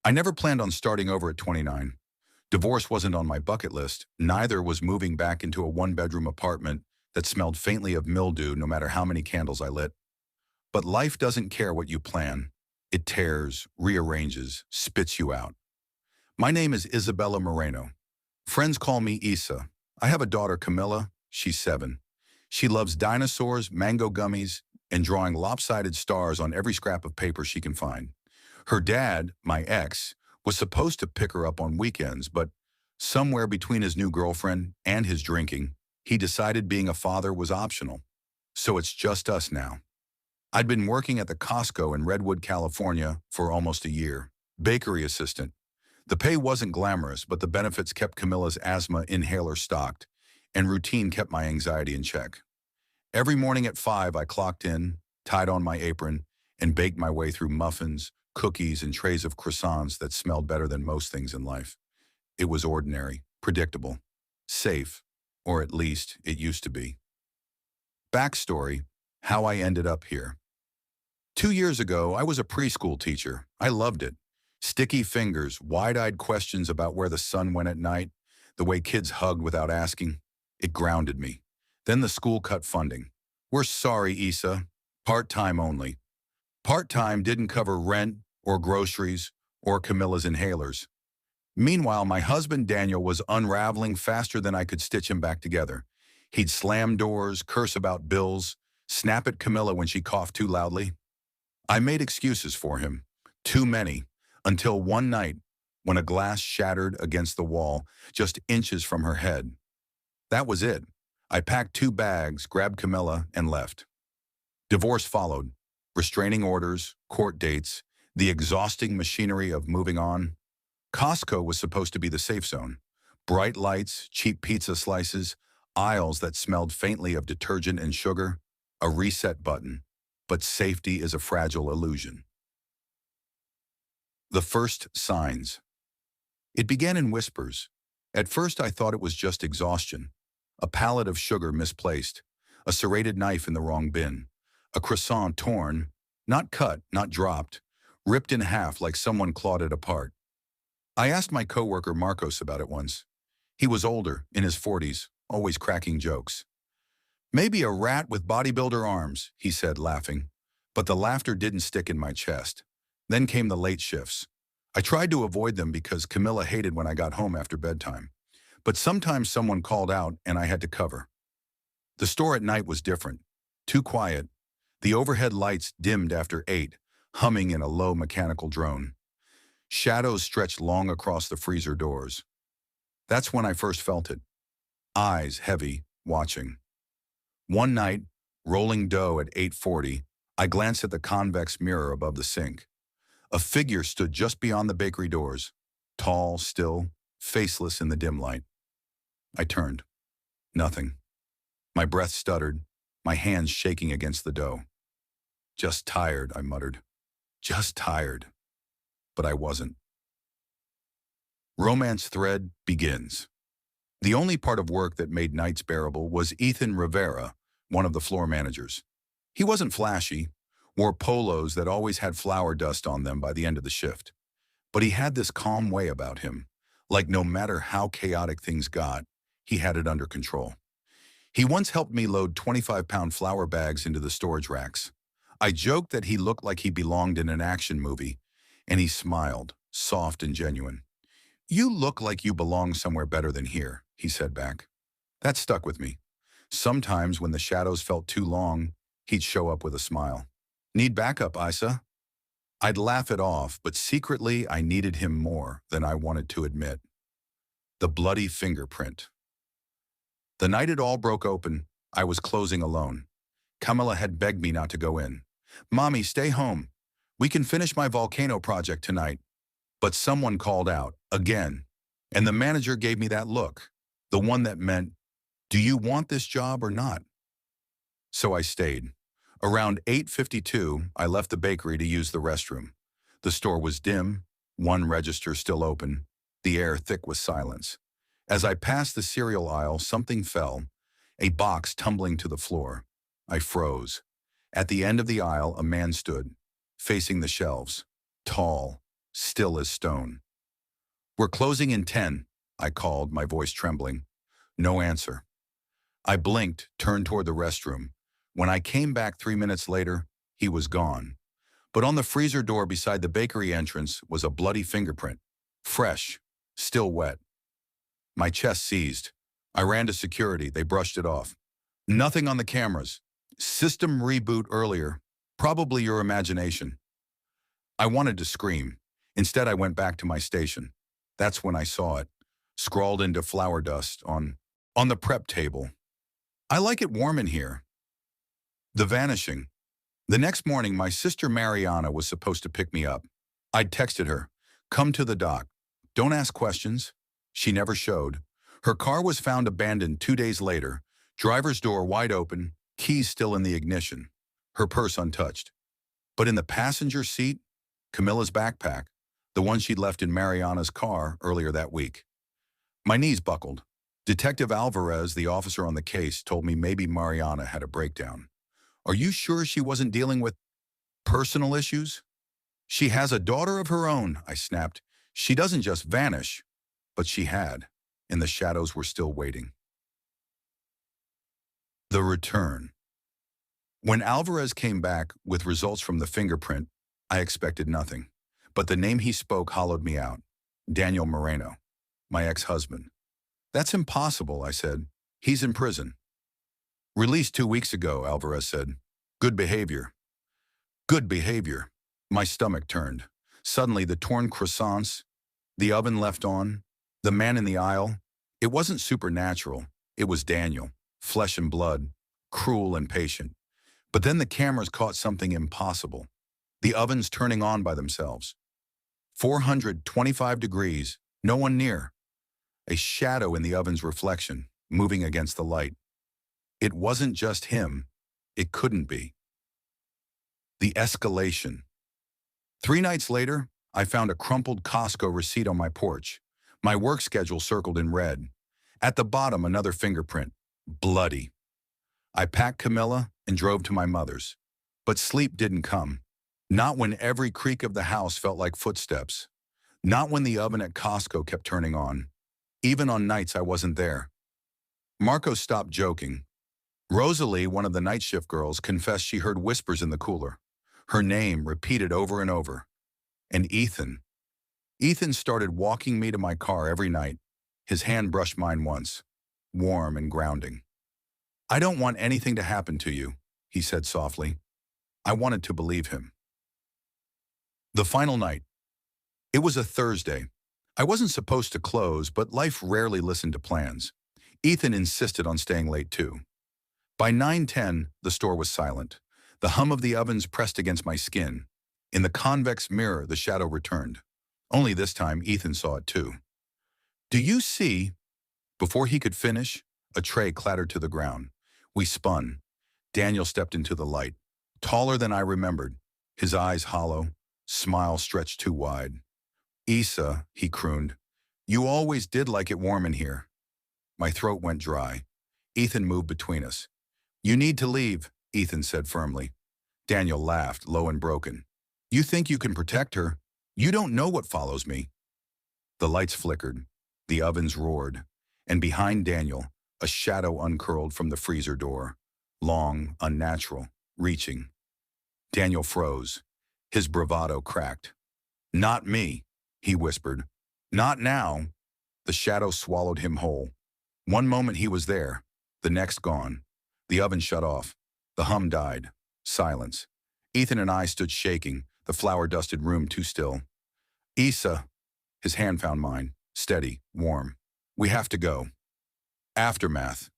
I never planned on starting over at 29. Divorce wasn't on my bucket list, neither was moving back into a one-bedroom apartment that smelled faintly of mildew no matter how many candles I lit. But life doesn't care what you plan. It tears, rearranges, spits you out. My name is Isabella Moreno. Friends call me Isa. I have a daughter, Camilla. She's 7. She loves dinosaurs, mango gummies, and drawing lopsided stars on every scrap of paper she can find. Her dad, my ex, was supposed to pick her up on weekends, but somewhere between his new girlfriend and his drinking, he decided being a father was optional. So it's just us now. I'd been working at the Costco in Redwood, California for almost a year, bakery assistant. The pay wasn't glamorous, but the benefits kept Camilla's asthma inhaler stocked, and routine kept my anxiety in check. Every morning at 5, I clocked in, tied on my apron, and baked my way through muffins, cookies, and trays of croissants that smelled better than most things in life. It was ordinary, predictable, safe, or at least it used to be. Backstory: how I ended up here. 2 years ago, I was a preschool teacher. I loved it. Sticky fingers, wide-eyed questions about where the sun went at night, the way kids hugged without asking. It grounded me. Then the school cut funding. We're sorry, Isa. Part-time only. Part-time didn't cover rent or groceries or Camilla's inhalers. Meanwhile, my husband Daniel was unraveling faster than I could stitch him back together. He'd slam doors, curse about bills, snap at Camilla when she coughed too loudly. I made excuses for him. Too many. Until one night, when a glass shattered against the wall just inches from her head. That was it. I packed 2 bags, grabbed Camilla, and left. Divorce followed. Restraining orders, court dates, the exhausting machinery of moving on. Costco was supposed to be the safe zone. Bright lights, cheap pizza slices, aisles that smelled faintly of detergent and sugar, a reset button. But safety is a fragile illusion. The first signs. It began in whispers. At first I thought it was just exhaustion. A pallet of sugar misplaced, a serrated knife in the wrong bin, a croissant torn, not cut, not dropped, ripped in half like someone clawed it apart. I asked my coworker Marcos about it once. He was older, in his 40s, always cracking jokes. Maybe a rat with bodybuilder arms, he said, laughing. But the laughter didn't stick in my chest. Then came the late shifts. I tried to avoid them because Camilla hated when I got home after bedtime. But sometimes someone called out and I had to cover. The store at night was different. Too quiet. The overhead lights dimmed after 8, humming in a low mechanical drone. Shadows stretched long across the freezer doors. That's when I first felt it. Eyes heavy, watching. One night, rolling dough at 8:40, I glanced at the convex mirror above the sink. A figure stood just beyond the bakery doors, tall, still, faceless in the dim light. I turned. Nothing. My breath stuttered, my hands shaking against the dough. Just tired, I muttered. Just tired. But I wasn't. Romance thread begins. The only part of work that made nights bearable was Ethan Rivera, one of the floor managers. He wasn't flashy, wore polos that always had flour dust on them by the end of the shift. But he had this calm way about him, like no matter how chaotic things got, he had it under control. He once helped me load 25-pound flour bags into the storage racks. I joked that he looked like he belonged in an action movie, and he smiled, soft and genuine. "You look like you belong somewhere better than here," he said back. That stuck with me. Sometimes when the shadows felt too long, he'd show up with a smile. "Need backup, Isa?" I'd laugh it off, but secretly I needed him more than I wanted to admit. The bloody fingerprint. The night it all broke open, I was closing alone. Camilla had begged me not to go in. "Mommy, stay home. We can finish my volcano project tonight." But someone called out, again, and the manager gave me that look, the one that meant, "Do you want this job or not?" So I stayed. Around 8:52, I left the bakery to use the restroom. The store was dim, one register still open, the air thick with silence. As I passed the cereal aisle, something fell, a box tumbling to the floor. I froze. At the end of the aisle, a man stood, facing the shelves, tall, still as stone. "We're closing in 10, I called, my voice trembling. No answer. I blinked, turned toward the restroom. When I came back 3 minutes later, he was gone. But on the freezer door beside the bakery entrance was a bloody fingerprint. Fresh, still wet. My chest seized. I ran to security. They brushed it off. "Nothing on the cameras. System reboot earlier. Probably your imagination." I wanted to scream. Instead, I went back to my station. That's when I saw it, scrawled into flour dust on the prep table. "I like it warm in here." The vanishing. The next morning, my sister Mariana was supposed to pick me up. I'd texted her, "Come to the dock. Don't ask questions." She never showed. Her car was found abandoned 2 days later, driver's door wide open, keys still in the ignition, her purse untouched. But in the passenger seat, Camilla's backpack, the one she'd left in Mariana's car earlier that week. My knees buckled. Detective Alvarez, the officer on the case, told me maybe Mariana had a breakdown. "Are you sure she wasn't dealing with personal issues?" "She has a daughter of her own," I snapped. "She doesn't just vanish." But she had, and the shadows were still waiting. The return. When Alvarez came back with results from the fingerprint, I expected nothing. But the name he spoke hollowed me out. Daniel Moreno, my ex-husband. "That's impossible," I said. "He's in prison." "Released 2 weeks ago," Alvarez said. "Good behavior." Good behavior. My stomach turned. Suddenly, the torn croissants, the oven left on, the man in the aisle. It wasn't supernatural. It was Daniel, flesh and blood, cruel and patient. But then the cameras caught something impossible. The ovens turning on by themselves. 425 degrees, no one near. A shadow in the oven's reflection, moving against the light. It wasn't just him. It couldn't be. The escalation. 3 nights later, I found a crumpled Costco receipt on my porch. My work schedule circled in red. At the bottom, another fingerprint. Bloody. I packed Camilla and drove to my mother's. But sleep didn't come. Not when every creak of the house felt like footsteps. Not when the oven at Costco kept turning on. Even on nights I wasn't there. Marco stopped joking. Rosalie, one of the night shift girls, confessed she heard whispers in the cooler. Her name repeated over and over. And Ethan. Ethan started walking me to my car every night. His hand brushed mine once, warm and grounding. "I don't want anything to happen to you," he said softly. I wanted to believe him. The final night. It was a Thursday. I wasn't supposed to close, but life rarely listened to plans. Ethan insisted on staying late too. By 9:10, the store was silent. The hum of the ovens pressed against my skin. In the convex mirror, the shadow returned. Only this time, Ethan saw it too. "Do you see?" Before he could finish, a tray clattered to the ground. We spun. Daniel stepped into the light. Taller than I remembered, his eyes hollow, smile stretched too wide. "Issa," he crooned, "you always did like it warm in here." My throat went dry. Ethan moved between us. "You need to leave," Ethan said firmly. Daniel laughed, low and broken. "You think you can protect her? You don't know what follows me." The lights flickered. The ovens roared. And behind Daniel, a shadow uncurled from the freezer door. Long, unnatural, reaching. Daniel froze. His bravado cracked. "Not me," he whispered. "Not now." The shadow swallowed him whole. One moment he was there, the next gone. The oven shut off. The hum died. Silence. Ethan and I stood shaking, the flour-dusted room too still. "Issa." His hand found mine, steady, warm. "We have to go." Aftermath.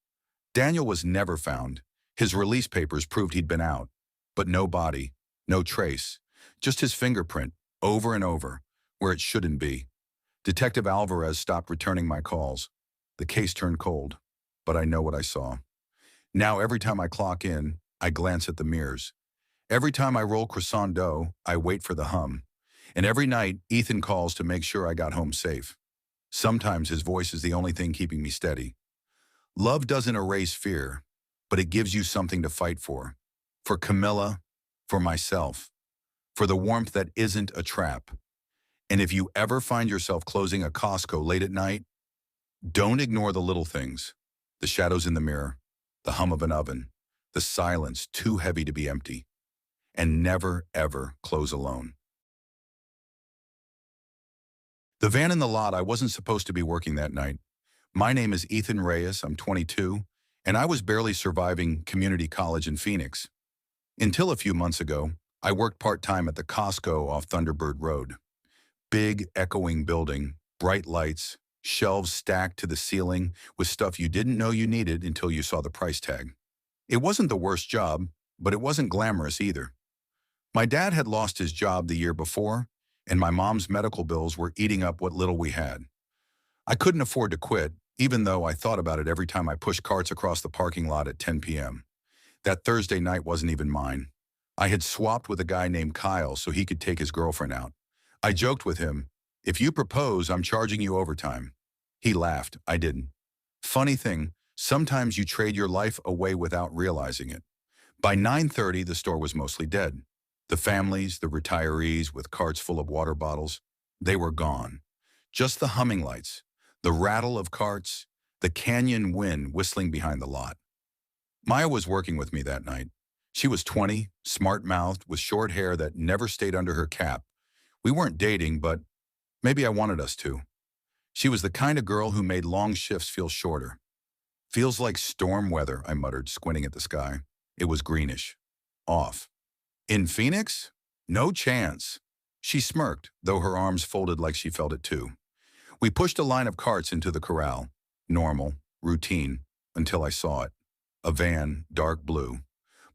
Daniel was never found. His release papers proved he'd been out. But no body, no trace. Just his fingerprint, over and over, where it shouldn't be. Detective Alvarez stopped returning my calls. The case turned cold, but I know what I saw. Now every time I clock in, I glance at the mirrors. Every time I roll croissant dough, I wait for the hum. And every night, Ethan calls to make sure I got home safe. Sometimes his voice is the only thing keeping me steady. Love doesn't erase fear, but it gives you something to fight for. For Camilla, for myself, for the warmth that isn't a trap. And if you ever find yourself closing a Costco late at night, don't ignore the little things. The shadows in the mirror, the hum of an oven, the silence too heavy to be empty. And never, ever close alone. The van in the lot, I wasn't supposed to be working that night. My name is Ethan Reyes, I'm 22, and I was barely surviving community college in Phoenix. Until a few months ago, I worked part-time at the Costco off Thunderbird Road. Big, echoing building, bright lights, shelves stacked to the ceiling with stuff you didn't know you needed until you saw the price tag. It wasn't the worst job, but it wasn't glamorous either. My dad had lost his job the year before, and my mom's medical bills were eating up what little we had. I couldn't afford to quit, even though I thought about it every time I pushed carts across the parking lot at 10 p.m. That Thursday night wasn't even mine. I had swapped with a guy named Kyle so he could take his girlfriend out. I joked with him, "If you propose, I'm charging you overtime." He laughed. I didn't. Funny thing, sometimes you trade your life away without realizing it. By 9:30, the store was mostly dead. The families, the retirees with carts full of water bottles, they were gone. Just the humming lights, the rattle of carts, the canyon wind whistling behind the lot. Maya was working with me that night. She was 20, smart-mouthed, with short hair that never stayed under her cap. We weren't dating, but maybe I wanted us to. She was the kind of girl who made long shifts feel shorter. "Feels like storm weather," I muttered, squinting at the sky. It was greenish. Off. "In Phoenix? No chance." She smirked, though her arms folded like she felt it too. We pushed a line of carts into the corral. Normal, routine, until I saw it. A van, dark blue.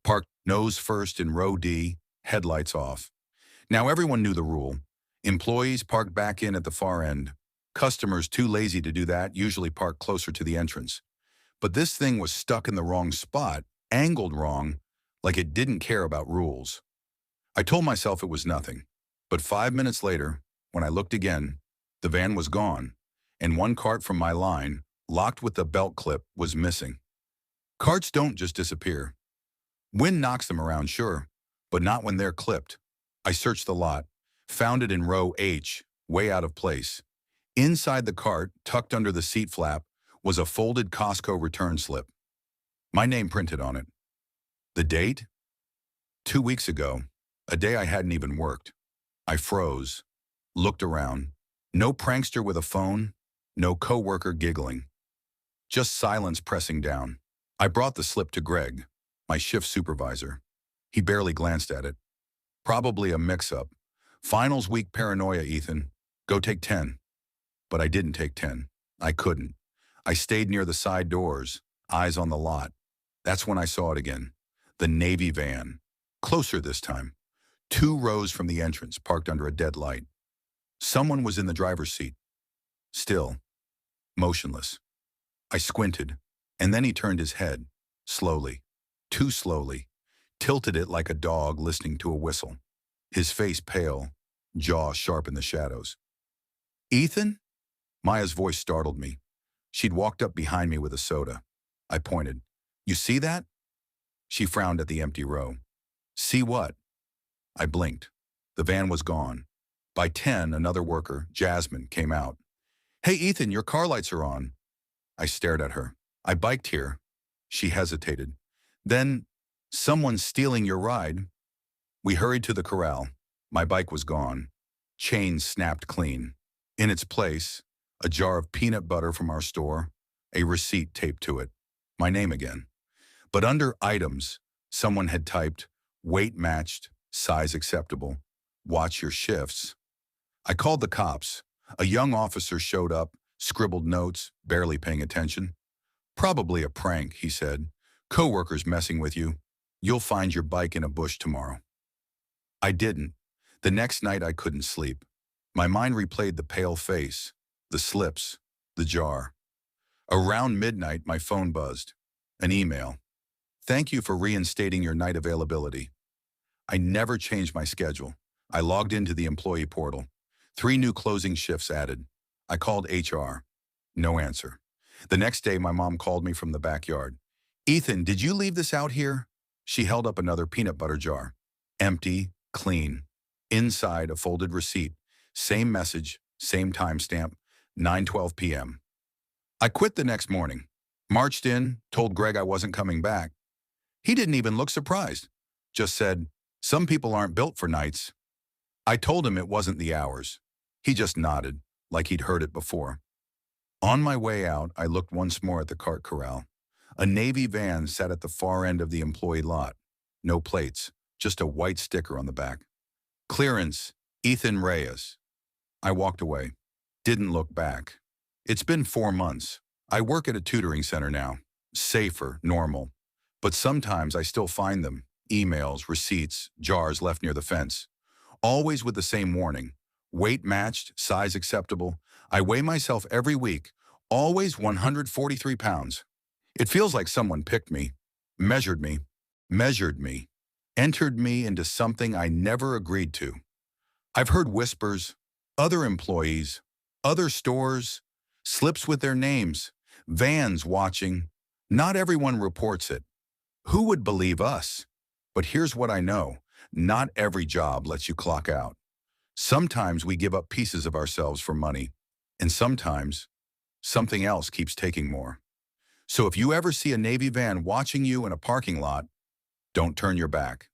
Parked nose first in row D, headlights off. Now everyone knew the rule. Employees parked back in at the far end. Customers too lazy to do that usually parked closer to the entrance. But this thing was stuck in the wrong spot, angled wrong, like it didn't care about rules. I told myself it was nothing. But 5 minutes later, when I looked again, the van was gone, and one cart from my line, locked with the belt clip, was missing. Carts don't just disappear. Wind knocks them around, sure, but not when they're clipped. I searched the lot, found it in row H, way out of place. Inside the cart, tucked under the seat flap, was a folded Costco return slip. My name printed on it. The date? 2 weeks ago, a day I hadn't even worked. I froze, looked around. No prankster with a phone, no coworker giggling. Just silence pressing down. I brought the slip to Greg, my shift supervisor. He barely glanced at it. "Probably a mix-up. Finals week paranoia, Ethan. Go take 10. But I didn't take 10. I couldn't. I stayed near the side doors, eyes on the lot. That's when I saw it again. The Navy van. Closer this time. 2 rows from the entrance, parked under a dead light. Someone was in the driver's seat. Still. Motionless. I squinted, and then he turned his head. Slowly. Too slowly. Tilted it like a dog listening to a whistle. His face pale, jaw sharp in the shadows. "Ethan?" Maya's voice startled me. She'd walked up behind me with a soda. I pointed. "You see that?" She frowned at the empty row. "See what?" I blinked. The van was gone. By 10, another worker, Jasmine, came out. "Hey, Ethan, your car lights are on." I stared at her. "I biked here." She hesitated. "Then, someone's stealing your ride." We hurried to the corral. My bike was gone. Chains snapped clean. In its place, a jar of peanut butter from our store, a receipt taped to it. My name again. But under items, someone had typed, "Weight matched, size acceptable. Watch your shifts." I called the cops. A young officer showed up, scribbled notes, barely paying attention. "Probably a prank," he said. "Coworkers messing with you. You'll find your bike in a bush tomorrow." I didn't. The next night I couldn't sleep. My mind replayed the pale face, the slips, the jar. Around midnight, my phone buzzed. An email. "Thank you for reinstating your night availability." I never changed my schedule. I logged into the employee portal. 3 new closing shifts added. I called HR. No answer. The next day, my mom called me from the backyard. "Ethan, did you leave this out here?" She held up another peanut butter jar. Empty, clean. Inside, a folded receipt. Same message, same timestamp, 9:12 p.m. I quit the next morning, marched in, told Greg I wasn't coming back. He didn't even look surprised, just said, "Some people aren't built for nights." I told him it wasn't the hours. He just nodded, like he'd heard it before. On my way out, I looked once more at the cart corral. A Navy van sat at the far end of the employee lot. No plates, just a white sticker on the back. Clearance, Ethan Reyes. I walked away. Didn't look back. It's been 4 months. I work at a tutoring center now. Safer, normal. But sometimes I still find them. Emails, receipts, jars left near the fence. Always with the same warning. Weight matched, size acceptable. I weigh myself every week. Always 143 pounds. It feels like someone picked me, measured me, entered me into something I never agreed to. I've heard whispers, other employees, other stores, slips with their names, vans watching. Not everyone reports it. Who would believe us? But here's what I know. Not every job lets you clock out. Sometimes we give up pieces of ourselves for money, and sometimes something else keeps taking more. So if you ever see a Navy van watching you in a parking lot, don't turn your back.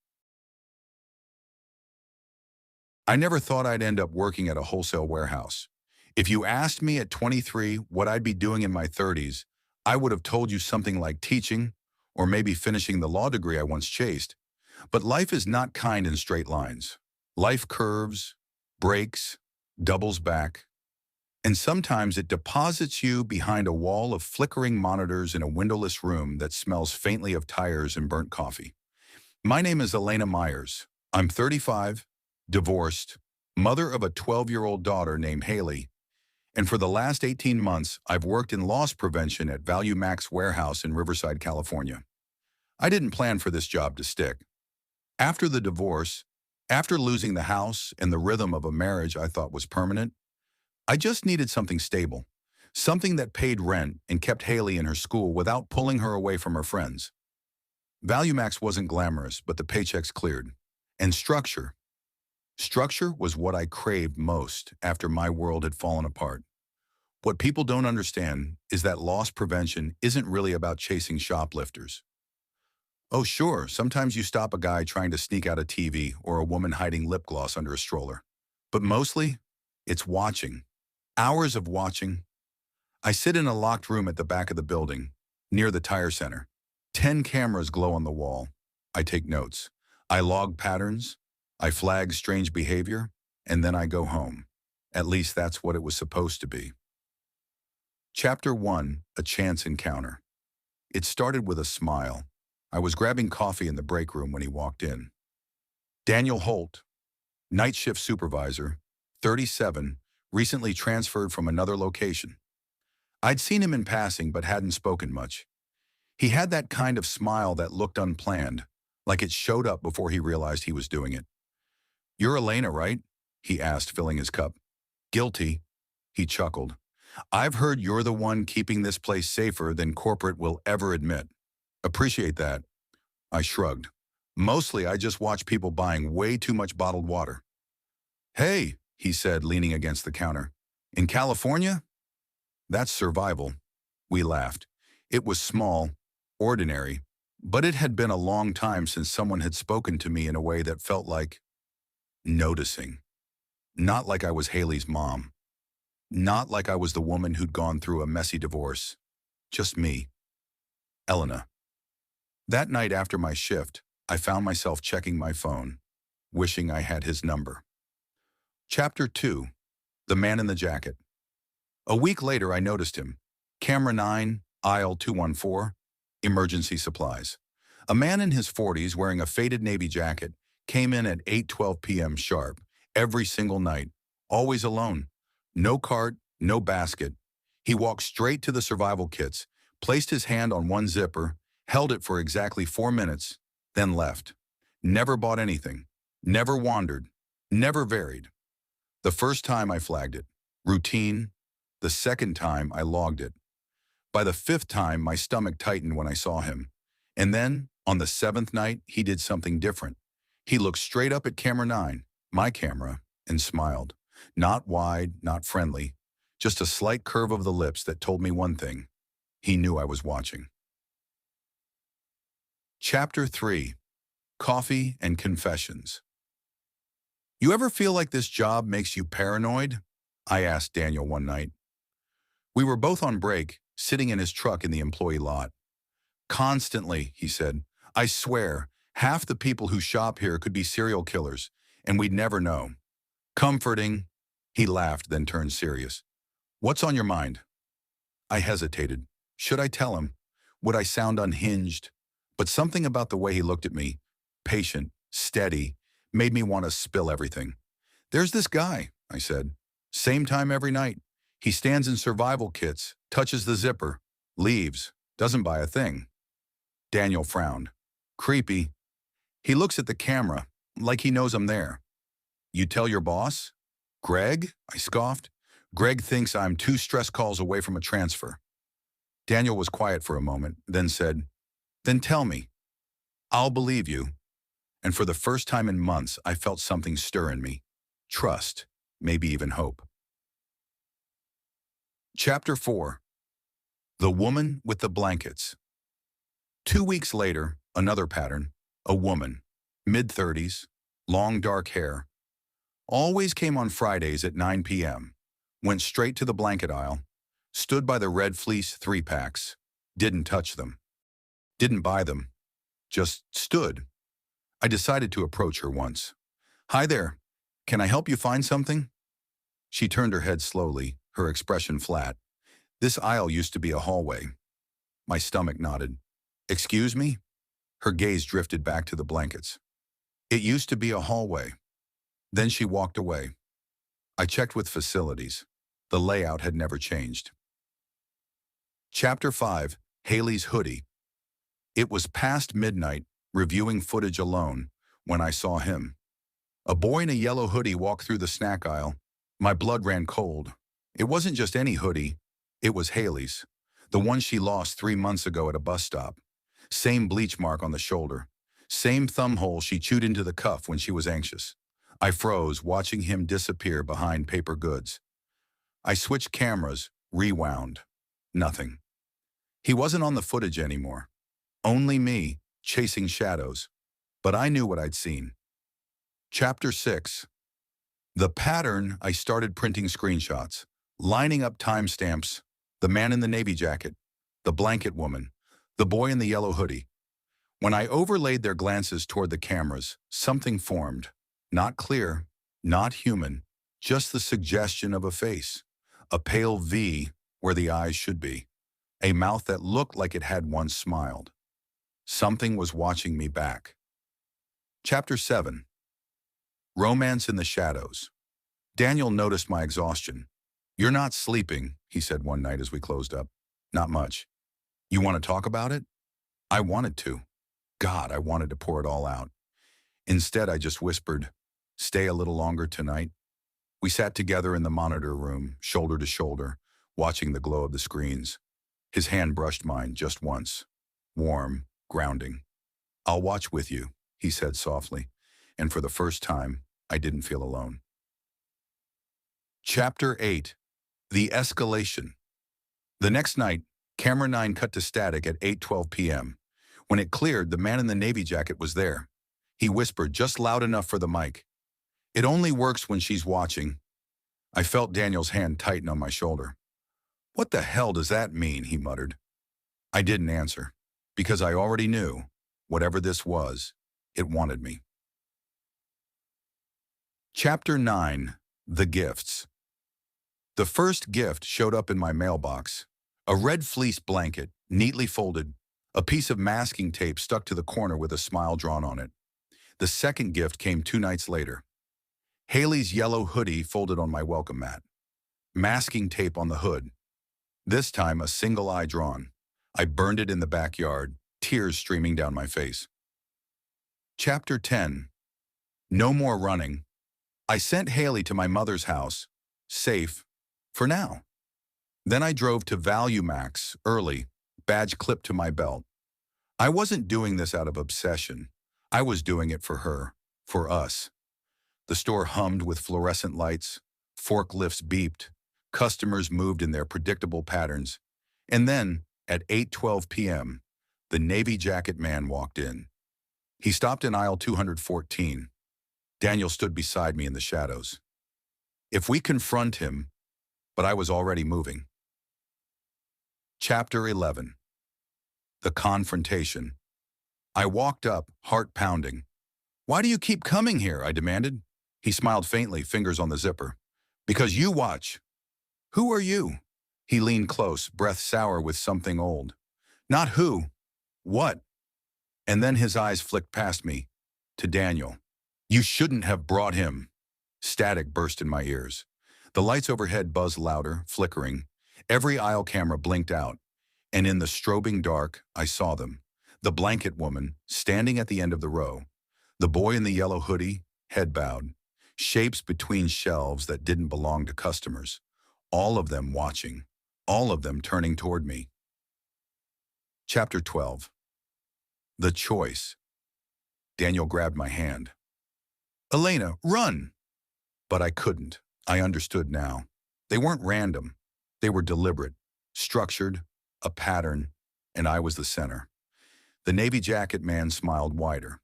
I never thought I'd end up working at a wholesale warehouse. If you asked me at 23 what I'd be doing in my 30s, I would have told you something like teaching or maybe finishing the law degree I once chased. But life is not kind in straight lines. Life curves, breaks, doubles back, and sometimes it deposits you behind a wall of flickering monitors in a windowless room that smells faintly of tires and burnt coffee. My name is Elena Myers. I'm 35, divorced, mother of a 12-year-old daughter named Haley, and for the last 18 months, I've worked in loss prevention at Value Max Warehouse in Riverside, California. I didn't plan for this job to stick. After the divorce, after losing the house and the rhythm of a marriage I thought was permanent, I just needed something stable, something that paid rent and kept Haley in her school without pulling her away from her friends. ValueMax wasn't glamorous, but the paychecks cleared. And structure. Structure was what I craved most after my world had fallen apart. What people don't understand is that loss prevention isn't really about chasing shoplifters. Oh sure, sometimes you stop a guy trying to sneak out a TV or a woman hiding lip gloss under a stroller. But mostly, it's watching. Hours of watching. I sit in a locked room at the back of the building, near the tire center. 10 cameras glow on the wall. I take notes. I log patterns. I flag strange behavior. And then I go home. At least that's what it was supposed to be. Chapter 1, A Chance Encounter. It started with a smile. I was grabbing coffee in the break room when he walked in. Daniel Holt, night shift supervisor, 37, recently transferred from another location. I'd seen him in passing but hadn't spoken much. He had that kind of smile that looked unplanned, like it showed up before he realized he was doing it. "You're Elena, right?" he asked, filling his cup. "Guilty," he chuckled. "I've heard you're the one keeping this place safer than corporate will ever admit." "Appreciate that." I shrugged. "Mostly I just watch people buying way too much bottled water." "Hey," he said, leaning against the counter. "In California? That's survival." We laughed. It was small, ordinary, but it had been a long time since someone had spoken to me in a way that felt like noticing. Not like I was Haley's mom. Not like I was the woman who'd gone through a messy divorce. Just me. Elena. That night after my shift, I found myself checking my phone, wishing I had his number. Chapter 2, The Man in the Jacket. A week later, I noticed him. Camera 9, aisle 214, emergency supplies. A man in his 40s wearing a faded navy jacket came in at 8:12 p.m. sharp, every single night, always alone. No cart, no basket. He walked straight to the survival kits, placed his hand on one zipper, held it for exactly 4 minutes, then left. Never bought anything. Never wandered. Never varied. The first time I flagged it. Routine. The second time I logged it. By the 5th time, my stomach tightened when I saw him. And then, on the 7th night, he did something different. He looked straight up at camera 9, my camera, and smiled. Not wide, not friendly, just a slight curve of the lips that told me one thing. He knew I was watching. Chapter 3. Coffee and Confessions. You ever feel like this job makes you paranoid? I asked Daniel one night. We were both on break, sitting in his truck in the employee lot. Constantly, he said. I swear, half the people who shop here could be serial killers, and we'd never know. Comforting. He laughed, then turned serious. What's on your mind? I hesitated. Should I tell him? Would I sound unhinged? But something about the way he looked at me, patient, steady, made me want to spill everything. There's this guy, I said. Same time every night. He stands in survival kits, touches the zipper, leaves, doesn't buy a thing. Daniel frowned. Creepy. He looks at the camera, like he knows I'm there. You tell your boss? Greg? I scoffed. Greg thinks I'm 2 stress calls away from a transfer. Daniel was quiet for a moment, then said, Then tell me. I'll believe you. And for the first time in months, I felt something stir in me. Trust, maybe even hope. Chapter 4. The Woman with the Blankets. 2 weeks later, another pattern. A woman, mid-30s, long dark hair. Always came on Fridays at 9 p.m. Went straight to the blanket aisle. Stood by the red fleece 3-packs. Didn't touch them. Didn't buy them. Just stood. I decided to approach her once. Hi there. Can I help you find something? She turned her head slowly, her expression flat. This aisle used to be a hallway. My stomach nodded. Excuse me? Her gaze drifted back to the blankets. It used to be a hallway. Then she walked away. I checked with facilities. The layout had never changed. Chapter 5. Haley's Hoodie. It was past midnight, reviewing footage alone, when I saw him. A boy in a yellow hoodie walked through the snack aisle. My blood ran cold. It wasn't just any hoodie. It was Haley's, the one she lost 3 months ago at a bus stop. Same bleach mark on the shoulder. Same thumb hole she chewed into the cuff when she was anxious. I froze, watching him disappear behind paper goods. I switched cameras, rewound. Nothing. He wasn't on the footage anymore. Only me, chasing shadows. But I knew what I'd seen. Chapter 6. The pattern. I started printing screenshots, lining up timestamps. The man in the navy jacket, the blanket woman, the boy in the yellow hoodie. When I overlaid their glances toward the cameras, something formed. Not clear, not human, just the suggestion of a face. A pale V where the eyes should be. A mouth that looked like it had once smiled. Something was watching me back. Chapter 7. Romance in the Shadows. Daniel noticed my exhaustion. You're not sleeping, he said one night as we closed up. Not much. You want to talk about it? I wanted to. God, I wanted to pour it all out. Instead, I just whispered, stay a little longer tonight. We sat together in the monitor room, shoulder to shoulder, watching the glow of the screens. His hand brushed mine just once. Warm, grounding. I'll watch with you, he said softly, and for the first time, I didn't feel alone. Chapter 8. The Escalation. The next night, camera 9 cut to static at 8:12 p.m. When it cleared, the man in the navy jacket was there. He whispered just loud enough for the mic. It only works when she's watching. I felt Daniel's hand tighten on my shoulder. What the hell does that mean? He muttered. I didn't answer, because I already knew, whatever this was, it wanted me. Chapter 9. The Gifts. The first gift showed up in my mailbox. A red fleece blanket, neatly folded, a piece of masking tape stuck to the corner with a smile drawn on it. The second gift came 2 nights later. Haley's yellow hoodie folded on my welcome mat. Masking tape on the hood. This time a single eye drawn. I burned it in the backyard, tears streaming down my face. Chapter 10. No more running. I sent Haley to my mother's house, safe, for now. Then I drove to Value Max, early, badge clipped to my belt. I wasn't doing this out of obsession. I was doing it for her, for us. The store hummed with fluorescent lights, Forklifts beeped. Customers moved in their predictable patterns. And then, at 8:12 p.m., the Navy jacket man walked in. He stopped in aisle 214. Daniel stood beside me in the shadows. If we confront him, but I was already moving. Chapter 11. The Confrontation. I walked up, heart pounding. "Why do you keep coming here?" I demanded. He smiled faintly, fingers on the zipper. "Because you watch." "Who are you?" He leaned close, breath sour with something old. "Not who. What?" And then his eyes flicked past me, to Daniel. "You shouldn't have brought him." Static burst in my ears. The lights overhead buzzed louder, flickering. Every aisle camera blinked out, and in the strobing dark, I saw them. The blanket woman, standing at the end of the row. The boy in the yellow hoodie, head bowed. Shapes between shelves that didn't belong to customers. All of them watching. All of them turning toward me. Chapter 12. The Choice. Daniel grabbed my hand. "Elena, run!" But I couldn't. I understood now. They weren't random. They were deliberate, structured, a pattern, and I was the center. The Navy jacket man smiled wider.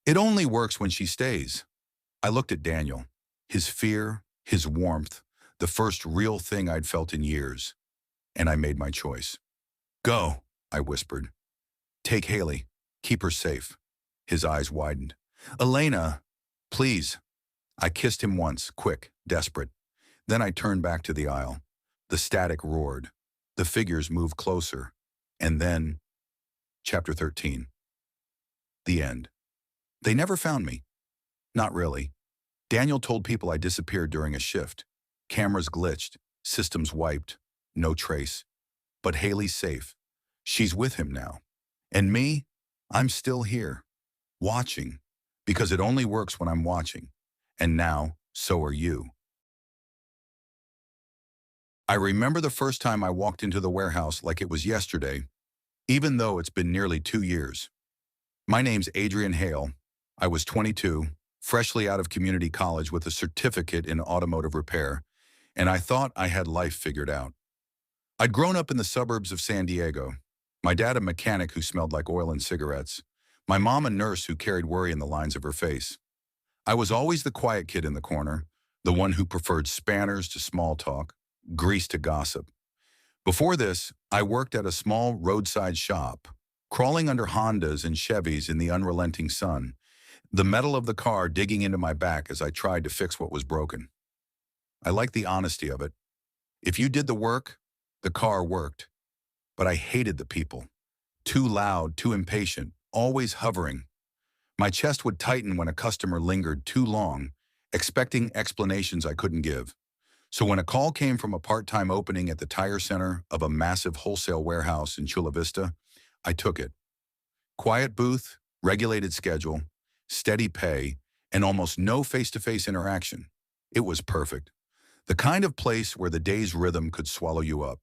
"It only works when she stays." I looked at Daniel. His fear, his warmth, the first real thing I'd felt in years. And I made my choice. "Go," I whispered. "Take Haley. Keep her safe." His eyes widened. "Elena, please." I kissed him once, quick, desperate. Then I turned back to the aisle. The static roared. The figures moved closer. And then, Chapter 13. The end. They never found me. Not really. Daniel told people I disappeared during a shift. Cameras glitched, systems wiped, no trace. But Haley's safe. She's with him now. And me? I'm still here. Watching. Because it only works when I'm watching. And now, so are you. I remember the first time I walked into the warehouse like it was yesterday, even though it's been nearly 2 years. My name's Adrian Hale. I was 22, freshly out of community college with a certificate in automotive repair, and I thought I had life figured out. I'd grown up in the suburbs of San Diego. My dad a mechanic who smelled like oil and cigarettes. My mom a nurse who carried worry in the lines of her face. I was always the quiet kid in the corner, the one who preferred spanners to small talk, grease to gossip. Before this, I worked at a small roadside shop, crawling under Hondas and Chevys in the unrelenting sun, the metal of the car digging into my back as I tried to fix what was broken. I liked the honesty of it. If you did the work, the car worked. But I hated the people. Too loud, too impatient, always hovering. My chest would tighten when a customer lingered too long, expecting explanations I couldn't give. So when a call came from a part-time opening at the tire center of a massive wholesale warehouse in Chula Vista, I took it. Quiet booth, regulated schedule, steady pay, and almost no face-to-face interaction. It was perfect. The kind of place where the day's rhythm could swallow you up.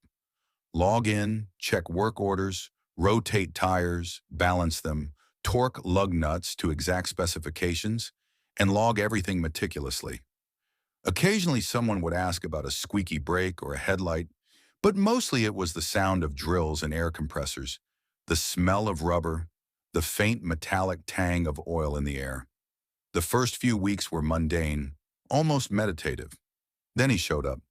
Log in, check work orders, rotate tires, balance them, torque lug nuts to exact specifications, and log everything meticulously. Occasionally someone would ask about a squeaky brake or a headlight, but mostly it was the sound of drills and air compressors, the smell of rubber, the faint metallic tang of oil in the air. The first few weeks were mundane, almost meditative. Then he showed up,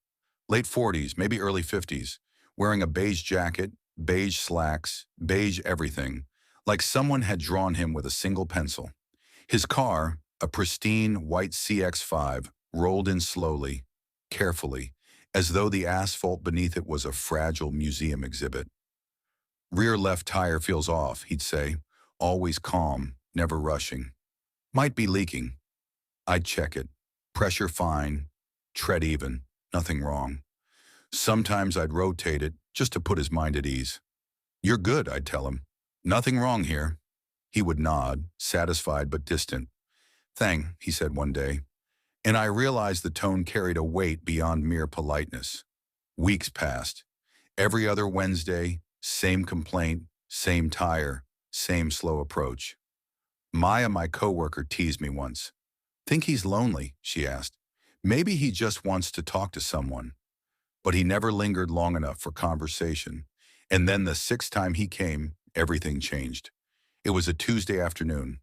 late 40s, maybe early 50s, wearing a beige jacket, beige slacks, beige everything, like someone had drawn him with a single pencil. His car, a pristine white CX-5, rolled in slowly, carefully, as though the asphalt beneath it was a fragile museum exhibit. "Rear left tire feels off," he'd say, always calm, never rushing. "Might be leaking." I'd check it. Pressure fine, tread even, nothing wrong. Sometimes I'd rotate it just to put his mind at ease. "You're good," I'd tell him. "Nothing wrong here." He would nod, satisfied but distant. "Thang," he said one day, and I realized the tone carried a weight beyond mere politeness. Weeks passed. Every other Wednesday, same complaint, same tire, same slow approach. Maya, my coworker, teased me once. "Think he's lonely?" she asked. Maybe he just wants to talk to someone, but he never lingered long enough for conversation. And then the sixth time he came, everything changed. It was a Tuesday afternoon.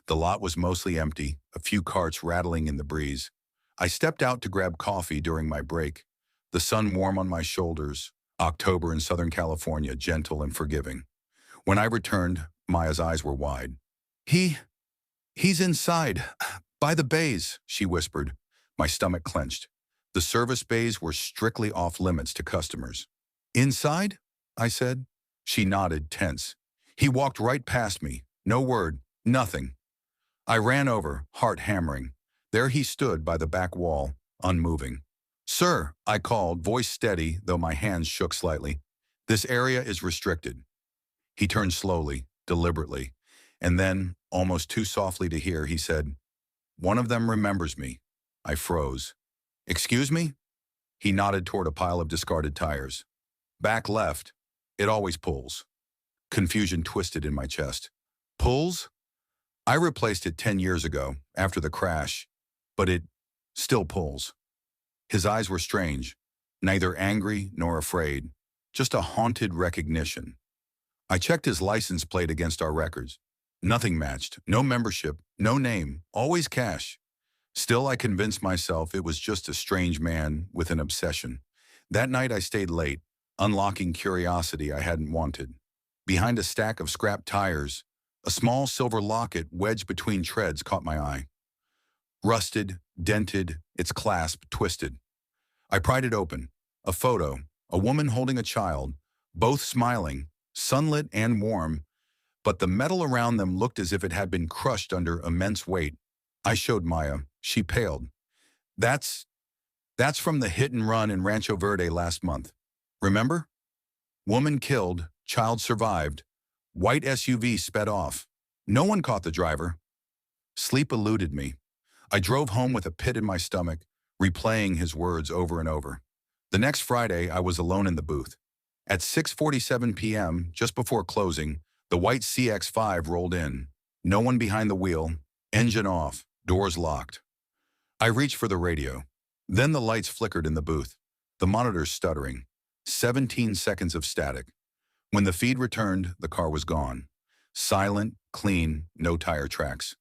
The lot was mostly empty, a few carts rattling in the breeze. I stepped out to grab coffee during my break, the sun warm on my shoulders, October in Southern California, gentle and forgiving. When I returned, Maya's eyes were wide. He's inside, by the bays, she whispered. My stomach clenched. The service bays were strictly off limits to customers. Inside? I said. She nodded, tense. He walked right past me. No word, nothing. I ran over, heart hammering. There he stood by the back wall, unmoving. Sir, I called, voice steady, though my hands shook slightly. This area is restricted. He turned slowly, deliberately, and then, almost too softly to hear, he said, One of them remembers me. I froze. Excuse me? He nodded toward a pile of discarded tires. Back left. It always pulls. Confusion twisted in my chest. Pulls? I replaced it 10 years ago, after the crash, but it still pulls. His eyes were strange, neither angry nor afraid, just a haunted recognition. I checked his license plate against our records. Nothing matched, no membership, no name, always cash. Still, I convinced myself it was just a strange man with an obsession. That night I stayed late, unlocking curiosity I hadn't wanted. Behind a stack of scrap tires, a small silver locket wedged between treads caught my eye. Rusted, dented, its clasp twisted. I pried it open. A photo, a woman holding a child, both smiling, sunlit and warm, but the metal around them looked as if it had been crushed under immense weight. I showed Maya. She paled. That's from the hit and run in Rancho Verde last month. Remember? Woman killed, child survived. White SUV sped off. No one caught the driver. Sleep eluded me. I drove home with a pit in my stomach, replaying his words over and over. The next Friday, I was alone in the booth. At 6:47 p.m., just before closing, the white CX-5 rolled in. No one behind the wheel, engine off, doors locked. I reached for the radio. Then the lights flickered in the booth, the monitors stuttering. 17 seconds of static. When the feed returned, the car was gone. Silent, clean, no tire tracks.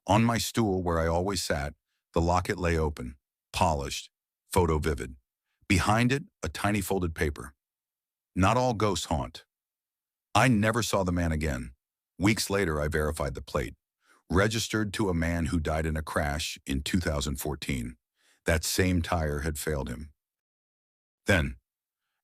On my stool where I always sat, the locket lay open, polished, photo vivid. Behind it, a tiny folded paper. Not all ghosts haunt. I never saw the man again. Weeks later, I verified the plate. Registered to a man who died in a crash in 2014. That same tire had failed him. Then,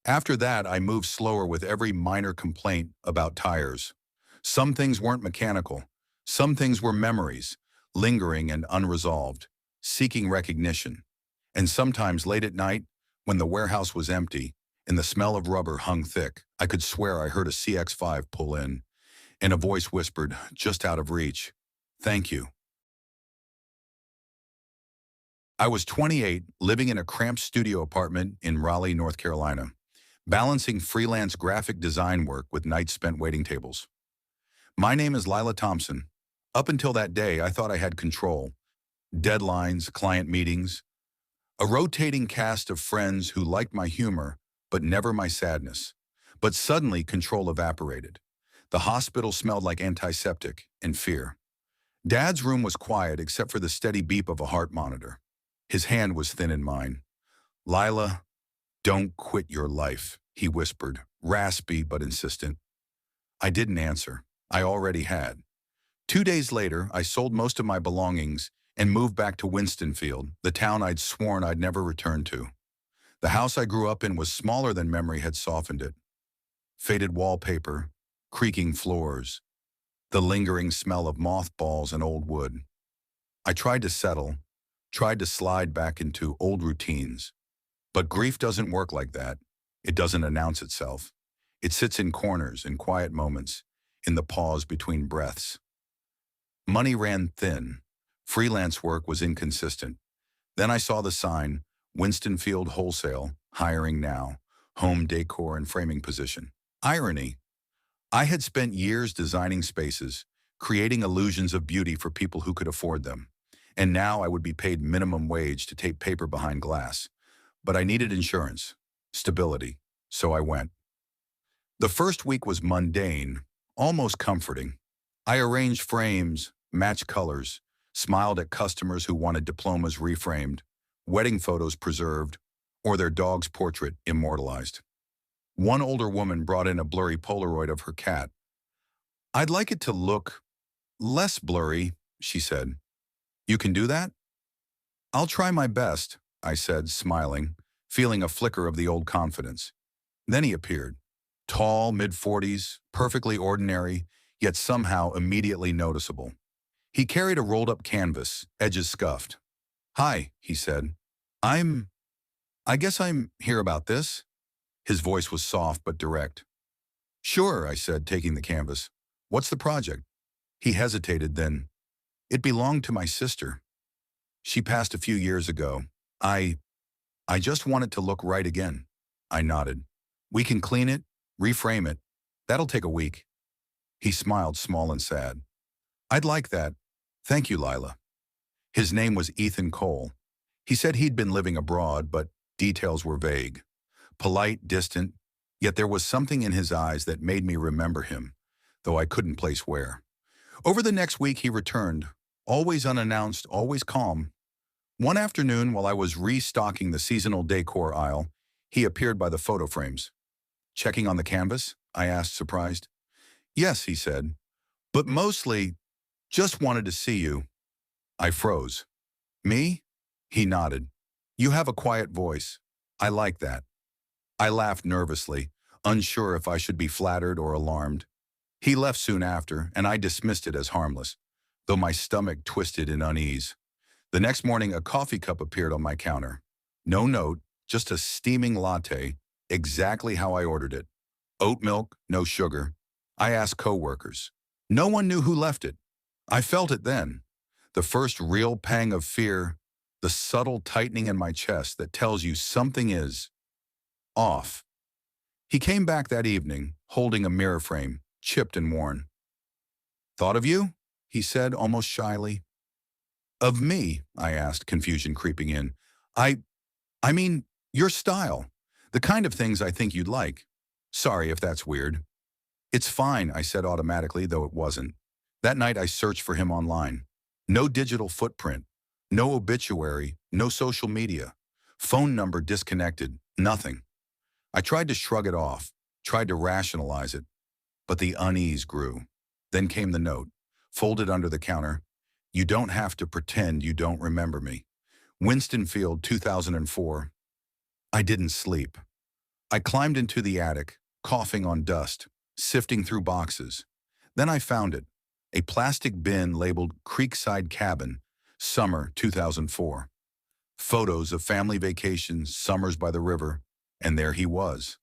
after that, I moved slower with every minor complaint about tires. Some things weren't mechanical. Some things were memories, lingering and unresolved, seeking recognition. And sometimes late at night, when the warehouse was empty and the smell of rubber hung thick, I could swear I heard a CX-5 pull in, and a voice whispered, just out of reach, "Thank you." I was 28, living in a cramped studio apartment in Raleigh, North Carolina, balancing freelance graphic design work with nights spent waiting tables. My name is Lila Thompson. Up until that day, I thought I had control. Deadlines, client meetings, a rotating cast of friends who liked my humor, but never my sadness. But suddenly, control evaporated. The hospital smelled like antiseptic and fear. Dad's room was quiet except for the steady beep of a heart monitor. His hand was thin in mine. Lila, don't quit your life, he whispered, raspy but insistent. I didn't answer. I already had. 2 days later, I sold most of my belongings and moved back to Winstonfield, the town I'd sworn I'd never return to. The house I grew up in was smaller than memory had softened it. Faded wallpaper, creaking floors, the lingering smell of mothballs and old wood. I tried to settle, tried to slide back into old routines. But grief doesn't work like that. It doesn't announce itself. It sits in corners, in quiet moments, in the pause between breaths. Money ran thin. Freelance work was inconsistent. Then I saw the sign, Winstonfield Wholesale, hiring now, home decor and framing position. Irony. I had spent years designing spaces, creating illusions of beauty for people who could afford them. And now I would be paid minimum wage to tape paper behind glass. But I needed insurance, stability, so I went. The first week was mundane, almost comforting. I arranged frames, matched colors, smiled at customers who wanted diplomas reframed, wedding photos preserved, or their dog's portrait immortalized. One older woman brought in a blurry Polaroid of her cat. "I'd like it to look less blurry," she said. "You can do that?" "I'll try my best," I said, smiling, feeling a flicker of the old confidence. Then he appeared. Tall, mid-40s, perfectly ordinary, yet somehow immediately noticeable. He carried a rolled-up canvas, edges scuffed. "Hi," he said. I guess I'm here about this." His voice was soft but direct. "Sure," I said, taking the canvas. "What's the project?" He hesitated, then, "It belonged to my sister. She passed a few years ago. I just want it to look right again." I nodded. "We can clean it, reframe it. That'll take a week." He smiled, small and sad. "I'd like that. Thank you, Lila." His name was Ethan Cole. He said he'd been living abroad, but details were vague. Polite, distant, yet there was something in his eyes that made me remember him, though I couldn't place where. Over the next week he returned, always unannounced, always calm. One afternoon, while I was restocking the seasonal decor aisle, he appeared by the photo frames. "Checking on the canvas?" I asked, surprised. "Yes," he said, "but mostly just wanted to see you." I froze. "Me?" He nodded. "You have a quiet voice. I like that." I laughed nervously, unsure if I should be flattered or alarmed. He left soon after, and I dismissed it as harmless, though my stomach twisted in unease. The next morning, a coffee cup appeared on my counter. No note, just a steaming latte, exactly how I ordered it. Oat milk, no sugar. I asked coworkers. No one knew who left it. I felt it then. The first real pang of fear, the subtle tightening in my chest that tells you something is off. He came back that evening, holding a mirror frame, chipped and worn. "Thought of you?" he said, almost shyly. "Of me?" I asked, confusion creeping in. I I mean, your style. The kind of things I think you'd like. Sorry if that's weird." "It's fine," I said automatically, though it wasn't. That night I searched for him online. No digital footprint, no obituary, no social media. Phone number disconnected, nothing. I tried to shrug it off, tried to rationalize it, but the unease grew. Then came the note, folded under the counter. "You don't have to pretend you don't remember me. Winston Field, 2004. I didn't sleep. I climbed into the attic, coughing on dust, sifting through boxes. Then I found it, a plastic bin labeled Creekside Cabin, summer 2004. Photos of family vacations, summers by the river, and there he was,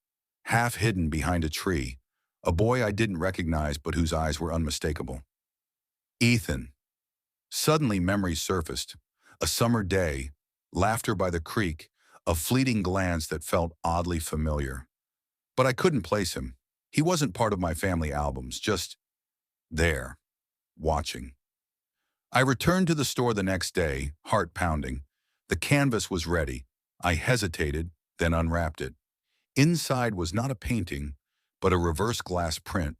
half hidden behind a tree, a boy I didn't recognize but whose eyes were unmistakable. Ethan. Suddenly memories surfaced. A summer day, laughter by the creek, a fleeting glance that felt oddly familiar. But I couldn't place him. He wasn't part of my family albums, just there, watching. I returned to the store the next day, heart pounding. The canvas was ready. I hesitated, then unwrapped it. Inside was not a painting, but a reverse glass print,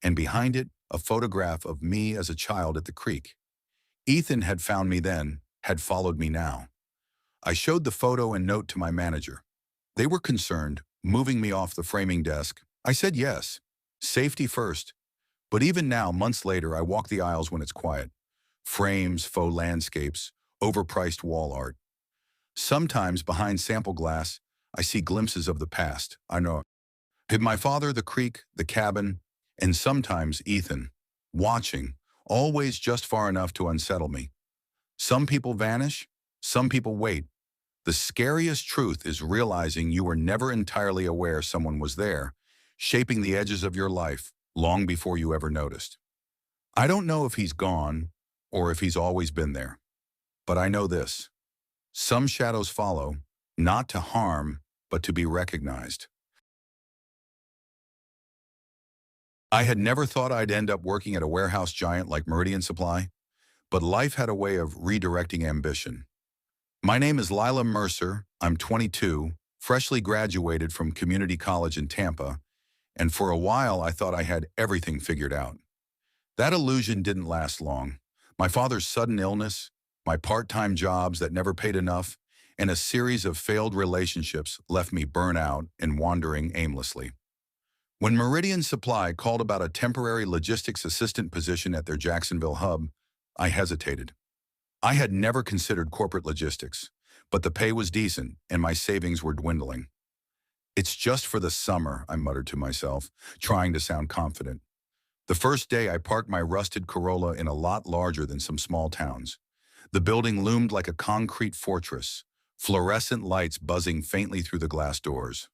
and behind it, a photograph of me as a child at the creek. Ethan had found me then, had followed me now. I showed the photo and note to my manager. They were concerned, moving me off the framing desk. I said yes. Safety first. But even now, months later, I walk the aisles when it's quiet. Frames, faux landscapes, overpriced wall art. Sometimes, behind sample glass, I see glimpses of the past. I know. My father, the creek, the cabin, and sometimes Ethan. Watching, always just far enough to unsettle me. Some people vanish, some people wait. The scariest truth is realizing you were never entirely aware someone was there, shaping the edges of your life long before you ever noticed. I don't know if he's gone or if he's always been there, but I know this. Some shadows follow, not to harm, but to be recognized. I had never thought I'd end up working at a warehouse giant like Meridian Supply, but life had a way of redirecting ambition. My name is Lila Mercer. I'm 22, freshly graduated from community college in Tampa, and for a while I thought I had everything figured out. That illusion didn't last long. My father's sudden illness, my part-time jobs that never paid enough, and a series of failed relationships left me burnt out and wandering aimlessly. When Meridian Supply called about a temporary logistics assistant position at their Jacksonville hub, I hesitated. I had never considered corporate logistics, but the pay was decent and my savings were dwindling. It's just for the summer, I muttered to myself, trying to sound confident. The first day I parked my rusted Corolla in a lot larger than some small towns. The building loomed like a concrete fortress, fluorescent lights buzzing faintly through the glass doors.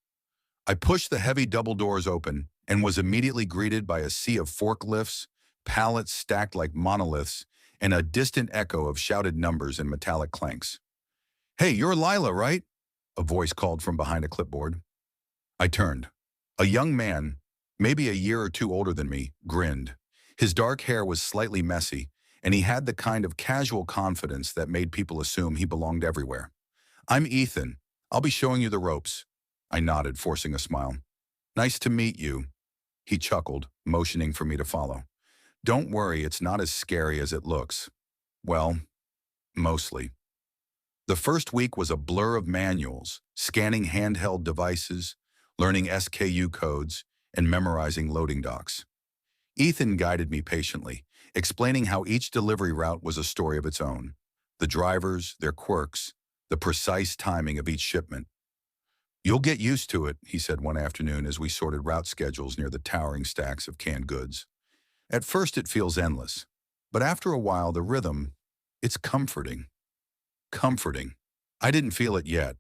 I pushed the heavy double doors open and was immediately greeted by a sea of forklifts, pallets stacked like monoliths, and a distant echo of shouted numbers and metallic clanks. "Hey, you're Lila, right?" a voice called from behind a clipboard. I turned. A young man, maybe a year or two older than me, grinned. His dark hair was slightly messy, and he had the kind of casual confidence that made people assume he belonged everywhere. "I'm Ethan. I'll be showing you the ropes." I nodded, forcing a smile. "Nice to meet you." He chuckled, motioning for me to follow. "Don't worry, it's not as scary as it looks." Well, mostly. The first week was a blur of manuals, scanning handheld devices, learning SKU codes, and memorizing loading docks. Ethan guided me patiently, explaining how each delivery route was a story of its own. The drivers, their quirks, the precise timing of each shipment. "You'll get used to it," he said one afternoon as we sorted route schedules near the towering stacks of canned goods. "At first it feels endless, but after a while the rhythm, it's comforting." Comforting. I didn't feel it yet.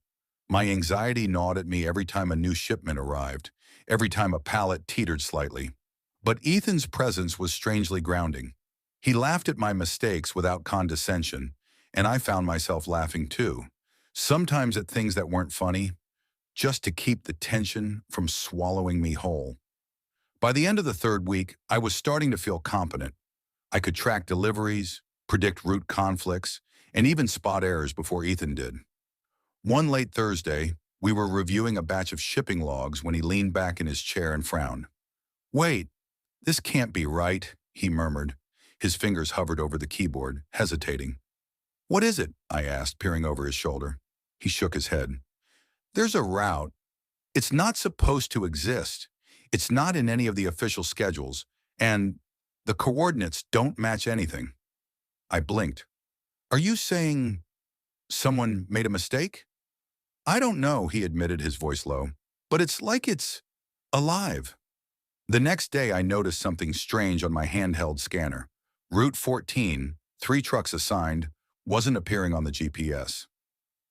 My anxiety gnawed at me every time a new shipment arrived, every time a pallet teetered slightly. But Ethan's presence was strangely grounding. He laughed at my mistakes without condescension, and I found myself laughing too. Sometimes at things that weren't funny, just to keep the tension from swallowing me whole. By the end of the third week, I was starting to feel competent. I could track deliveries, predict route conflicts, and even spot errors before Ethan did. One late Thursday, we were reviewing a batch of shipping logs when he leaned back in his chair and frowned. "Wait, this can't be right," he murmured. His fingers hovered over the keyboard, hesitating. "What is it?" I asked, peering over his shoulder. He shook his head. "There's a route. It's not supposed to exist. It's not in any of the official schedules, and the coordinates don't match anything." I blinked. "Are you saying someone made a mistake?" "I don't know," he admitted, his voice low, "but it's like it's alive." The next day I noticed something strange on my handheld scanner. Route 14, 3 trucks assigned, wasn't appearing on the GPS.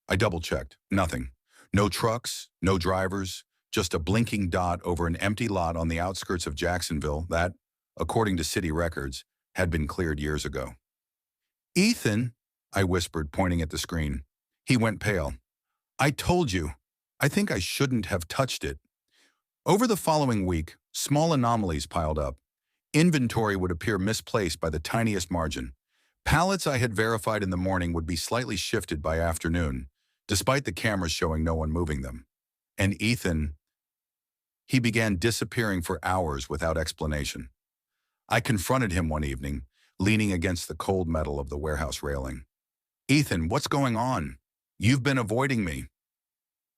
I double-checked. Nothing. No trucks, no drivers, just a blinking dot over an empty lot on the outskirts of Jacksonville that, according to city records, had been cleared years ago. "Ethan," I whispered, pointing at the screen. He went pale. "I told you. I think I shouldn't have touched it." Over the following week, small anomalies piled up. Inventory would appear misplaced by the tiniest margin. Pallets I had verified in the morning would be slightly shifted by afternoon, despite the cameras showing no one moving them. And Ethan, he began disappearing for hours without explanation. I confronted him one evening, leaning against the cold metal of the warehouse railing. "Ethan, what's going on? You've been avoiding me."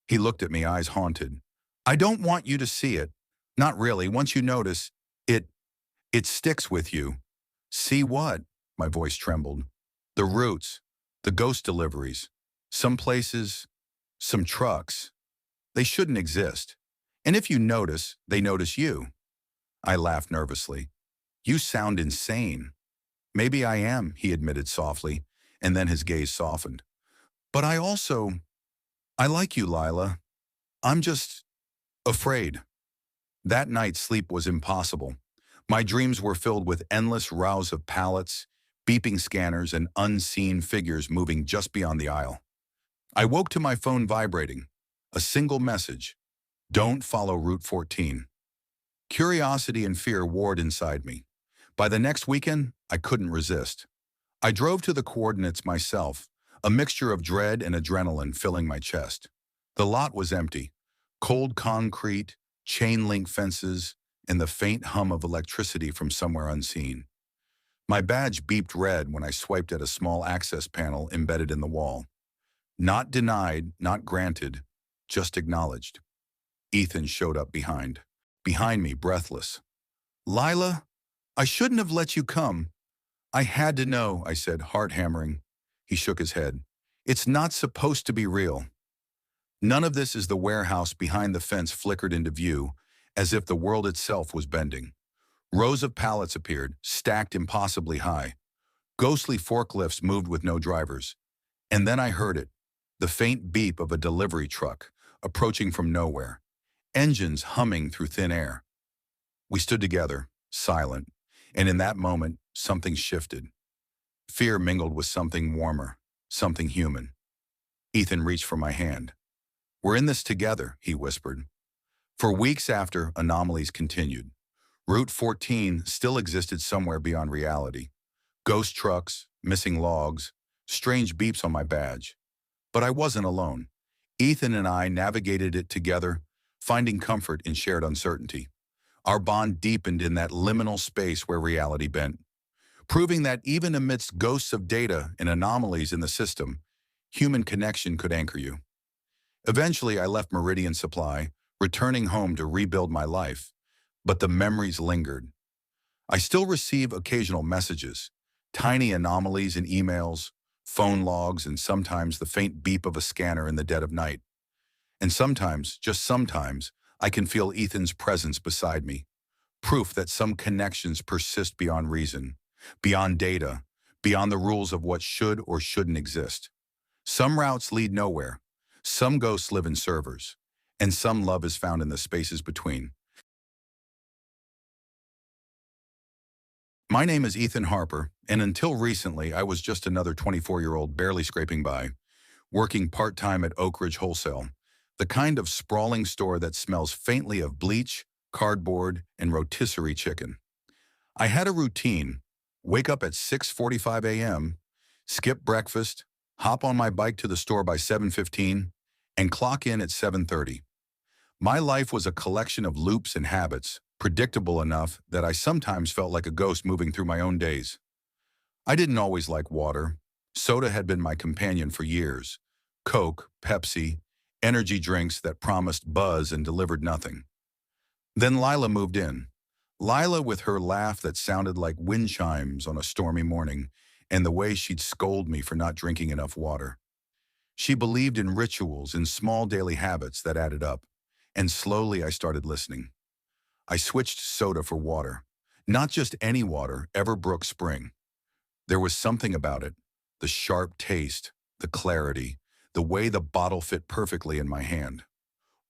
He looked at me, eyes haunted. "I don't want you to see it. Not really. Once you notice, it sticks with you." "See what?" My voice trembled. "The routes, the ghost deliveries. Some places, some trucks. They shouldn't exist. And if you notice, they notice you." I laughed nervously. "You sound insane." "Maybe I am," he admitted softly, and then his gaze softened. "But I like you, Lila. I'm just afraid." That night, sleep was impossible. My dreams were filled with endless rows of pallets, beeping scanners, and unseen figures moving just beyond the aisle. I woke to my phone vibrating. A single message: "Don't follow Route 14." Curiosity and fear warred inside me. By the next weekend, I couldn't resist. I drove to the coordinates myself, a mixture of dread and adrenaline filling my chest. The lot was empty. Cold concrete, chain-link fences, and the faint hum of electricity from somewhere unseen. My badge beeped red when I swiped at a small access panel embedded in the wall. Not denied, not granted, just acknowledged. Ethan showed up behind me, breathless. "Lila, I shouldn't have let you come. I had to know," I said, heart hammering. He shook his head. "It's not supposed to be real." None of this. Is the warehouse behind the fence flickered into view, as if the world itself was bending. Rows of pallets appeared, stacked impossibly high. Ghostly forklifts moved with no drivers. And then I heard it, the faint beep of a delivery truck, approaching from nowhere. Engines humming through thin air. We stood together, silent, and in that moment, something shifted. Fear mingled with something warmer, something human. Ethan reached for my hand. "We're in this together," he whispered. For weeks after, anomalies continued. Route 14 still existed somewhere beyond reality. Ghost trucks, missing logs, strange beeps on my badge. But I wasn't alone. Ethan and I navigated it together, finding comfort in shared uncertainty. Our bond deepened in that liminal space where reality bent, proving that even amidst ghosts of data and anomalies in the system, human connection could anchor you. Eventually, I left Meridian Supply, returning home to rebuild my life, but the memories lingered. I still receive occasional messages, tiny anomalies in emails, phone logs, and sometimes the faint beep of a scanner in the dead of night. And sometimes, just sometimes, I can feel Ethan's presence beside me, proof that some connections persist beyond reason, beyond data, beyond the rules of what should or shouldn't exist. Some routes lead nowhere, some ghosts live in servers, and some love is found in the spaces between. My name is Ethan Harper, and until recently, I was just another 24-year-old barely scraping by, working part-time at Oak Ridge Wholesale, the kind of sprawling store that smells faintly of bleach, cardboard, and rotisserie chicken. I had a routine: wake up at 6:45 a.m., skip breakfast, hop on my bike to the store by 7:15, and clock in at 7:30. My life was a collection of loops and habits, predictable enough that I sometimes felt like a ghost moving through my own days. I didn't always like water. Soda had been my companion for years. Coke, Pepsi, energy drinks that promised buzz and delivered nothing. Then Lila moved in. Lila, with her laugh that sounded like wind chimes on a stormy morning, and the way she'd scold me for not drinking enough water. She believed in rituals, in small daily habits that added up, and slowly I started listening. I switched soda for water. Not just any water, Everbrook Spring. There was something about it, the sharp taste, the clarity, the way the bottle fit perfectly in my hand.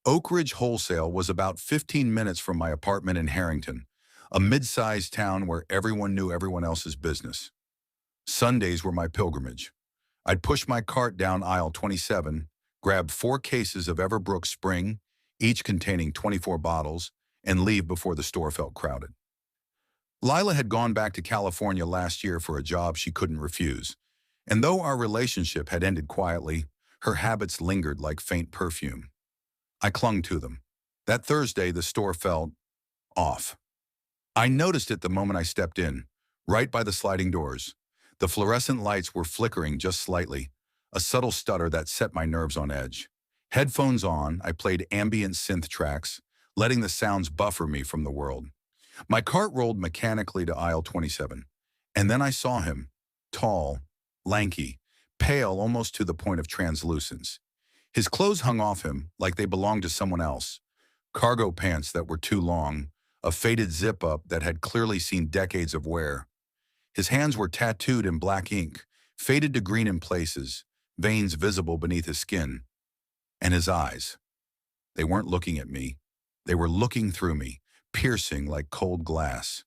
Oak Ridge Wholesale was about 15 minutes from my apartment in Harrington, a mid-sized town where everyone knew everyone else's business. Sundays were my pilgrimage. I'd push my cart down aisle 27, grab 4 cases of Everbrook Spring, each containing 24 bottles, and leave before the store felt crowded. Lila had gone back to California last year for a job she couldn't refuse, and though our relationship had ended quietly, her habits lingered like faint perfume. I clung to them. That Thursday, the store felt off. I noticed it the moment I stepped in, right by the sliding doors. The fluorescent lights were flickering just slightly, a subtle stutter that set my nerves on edge. Headphones on, I played ambient synth tracks, letting the sounds buffer me from the world. My cart rolled mechanically to aisle 27, and then I saw him, tall, lanky, pale almost to the point of translucence. His clothes hung off him like they belonged to someone else. Cargo pants that were too long, a faded zip-up that had clearly seen decades of wear. His hands were tattooed in black ink, faded to green in places, veins visible beneath his skin. And his eyes. They weren't looking at me. They were looking through me, piercing like cold glass.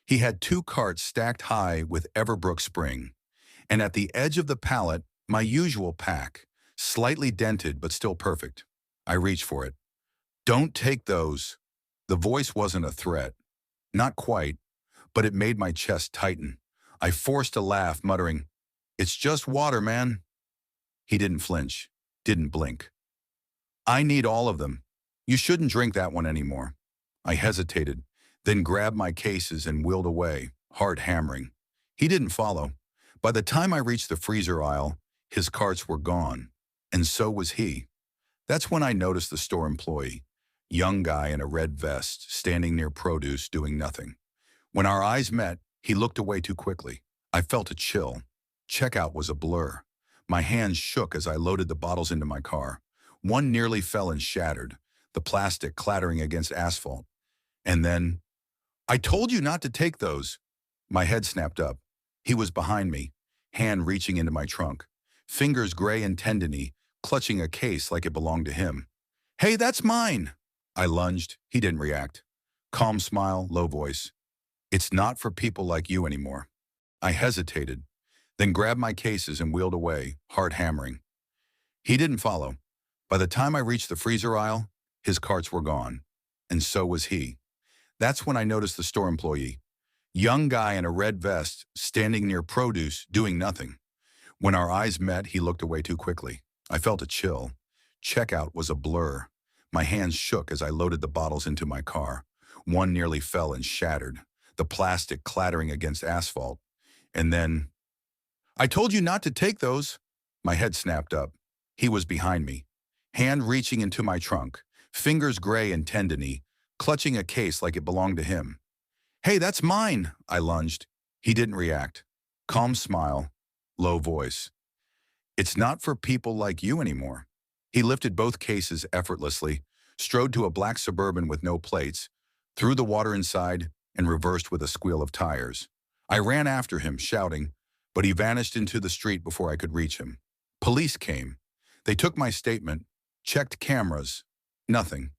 He had 2 carts stacked high with Everbrook Spring, and at the edge of the pallet, my usual pack, slightly dented but still perfect. I reached for it. "Don't take those." The voice wasn't a threat. Not quite, but it made my chest tighten. I forced a laugh, muttering, "It's just water, man." He didn't flinch, didn't blink. "I need all of them. You shouldn't drink that one anymore." I hesitated, then grabbed my cases and wheeled away, heart hammering. He didn't follow. By the time I reached the freezer aisle, his carts were gone, and so was he. That's when I noticed the store employee, young guy in a red vest, standing near produce doing nothing. When our eyes met, he looked away too quickly. I felt a chill. Checkout was a blur. My hands shook as I loaded the bottles into my car. One nearly fell and shattered, the plastic clattering against asphalt. And then, "I told you not to take those." My head snapped up. He was behind me, hand reaching into my trunk, fingers gray and tendony, clutching a case like it belonged to him. "Hey, that's mine!" I lunged. He didn't react. Calm smile, low voice. "It's not for people like you anymore." I hesitated, then grabbed my cases and wheeled away, heart hammering. He didn't follow. By the time I reached the freezer aisle, his carts were gone, and so was he. That's when I noticed the store employee, young guy in a red vest, standing near produce, doing nothing. When our eyes met, he looked away too quickly. I felt a chill. Checkout was a blur. My hands shook as I loaded the bottles into my car. One nearly fell and shattered, the plastic clattering against asphalt. And then, "I told you not to take those." My head snapped up. He was behind me, hand reaching into my trunk, fingers gray and tendony, clutching a case like it belonged to him. "Hey, that's mine!" I lunged. He didn't react. Calm smile, low voice. "It's not for people like you anymore." He lifted both cases effortlessly, strode to a black Suburban with no plates, threw the water inside, and reversed with a squeal of tires. I ran after him, shouting, but he vanished into the street before I could reach him. Police came. They took my statement, checked cameras. Nothing.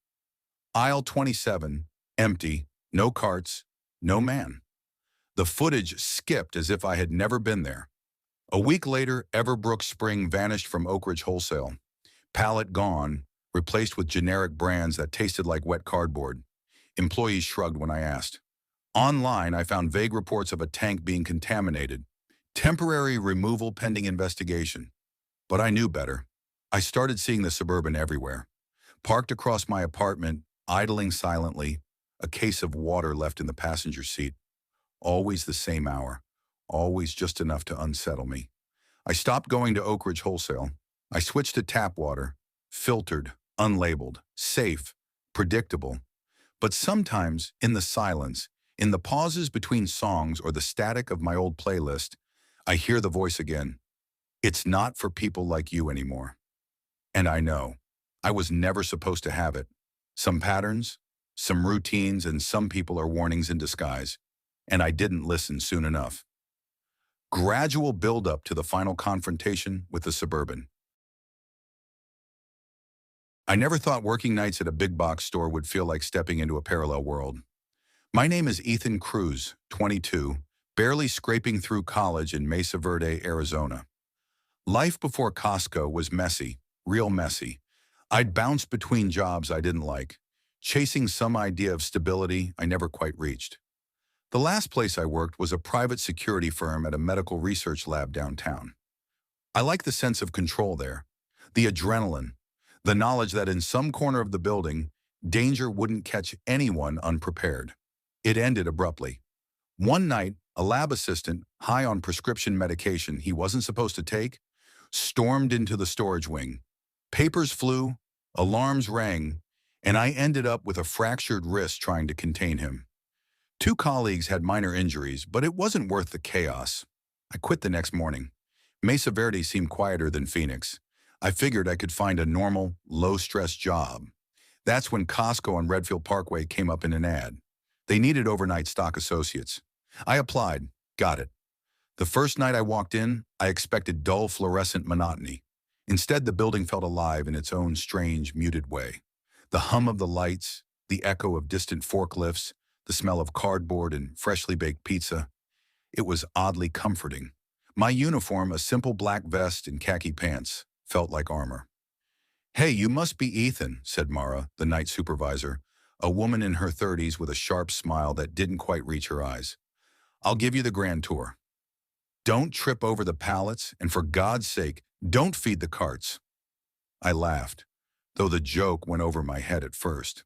Aisle 27, empty, no carts, no man. The footage skipped as if I had never been there. A week later, Everbrook Spring vanished from Oak Ridge Wholesale. Pallet gone, replaced with generic brands that tasted like wet cardboard. Employees shrugged when I asked. Online, I found vague reports of a tank being contaminated. Temporary removal pending investigation. But I knew better. I started seeing the Suburban everywhere. Parked across my apartment, idling silently, a case of water left in the passenger seat. Always the same hour. Always just enough to unsettle me. I stopped going to Oak Ridge Wholesale. I switched to tap water. Filtered, unlabeled, safe, predictable. But sometimes, in the silence, in the pauses between songs or the static of my old playlist, I hear the voice again. "It's not for people like you anymore." And I know. I was never supposed to have it. Some patterns, some routines, and some people are warnings in disguise. And I didn't listen soon enough. Gradual build-up to the final confrontation with the Suburban. I never thought working nights at a big box store would feel like stepping into a parallel world. My name is Ethan Cruz, 22, barely scraping through college in Mesa Verde, Arizona. Life before Costco was messy, real messy. I'd bounced between jobs I didn't like, chasing some idea of stability I never quite reached. The last place I worked was a private security firm at a medical research lab downtown. I liked the sense of control there, the adrenaline, the knowledge that in some corner of the building, danger wouldn't catch anyone unprepared. It ended abruptly. One night, a lab assistant, high on prescription medication he wasn't supposed to take, stormed into the storage wing. Papers flew, alarms rang, and I ended up with a fractured wrist trying to contain him. 2 colleagues had minor injuries, but it wasn't worth the chaos. I quit the next morning. Mesa Verde seemed quieter than Phoenix. I figured I could find a normal, low-stress job. That's when Costco on Redfield Parkway came up in an ad. They needed overnight stock associates. I applied, got it. The first night I walked in, I expected dull fluorescent monotony. Instead, the building felt alive in its own strange, muted way. The hum of the lights, the echo of distant forklifts, the smell of cardboard and freshly baked pizza. It was oddly comforting. My uniform, a simple black vest and khaki pants, felt like armor. "Hey, you must be Ethan," said Mara, the night supervisor, a woman in her 30s with a sharp smile that didn't quite reach her eyes. "I'll give you the grand tour." Don't trip over the pallets, and for God's sake, don't feed the carts. I laughed, though the joke went over my head at first.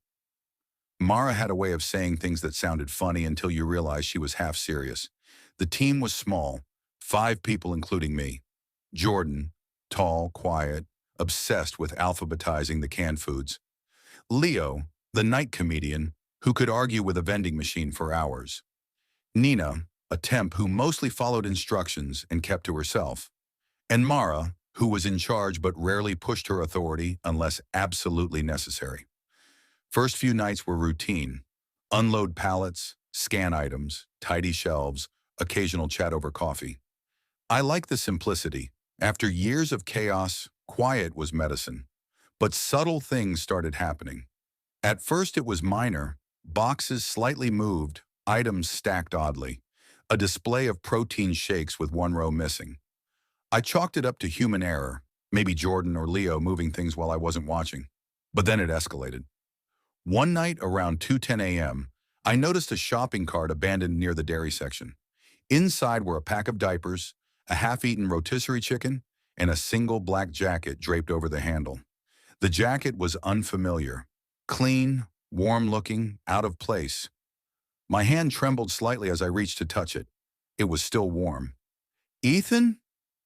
Mara had a way of saying things that sounded funny until you realized she was half serious. The team was small, 5 people including me. Jordan, tall, quiet, obsessed with alphabetizing the canned foods. Leo, the night comedian, who could argue with a vending machine for hours. Nina, a temp who mostly followed instructions and kept to herself. And Mara, who was in charge but rarely pushed her authority unless absolutely necessary. First few nights were routine. Unload pallets, scan items, tidy shelves, occasional chat over coffee. I liked the simplicity. After years of chaos, quiet was medicine. But subtle things started happening. At first it was minor, boxes slightly moved, items stacked oddly, a display of protein shakes with one row missing. I chalked it up to human error, maybe Jordan or Leo moving things while I wasn't watching. But then it escalated. One night around 2:10 a.m., I noticed a shopping cart abandoned near the dairy section. Inside were a pack of diapers, a half-eaten rotisserie chicken, and a single black jacket draped over the handle. The jacket was unfamiliar, clean, warm-looking, out of place. My hand trembled slightly as I reached to touch it. It was still warm. "Ethan?"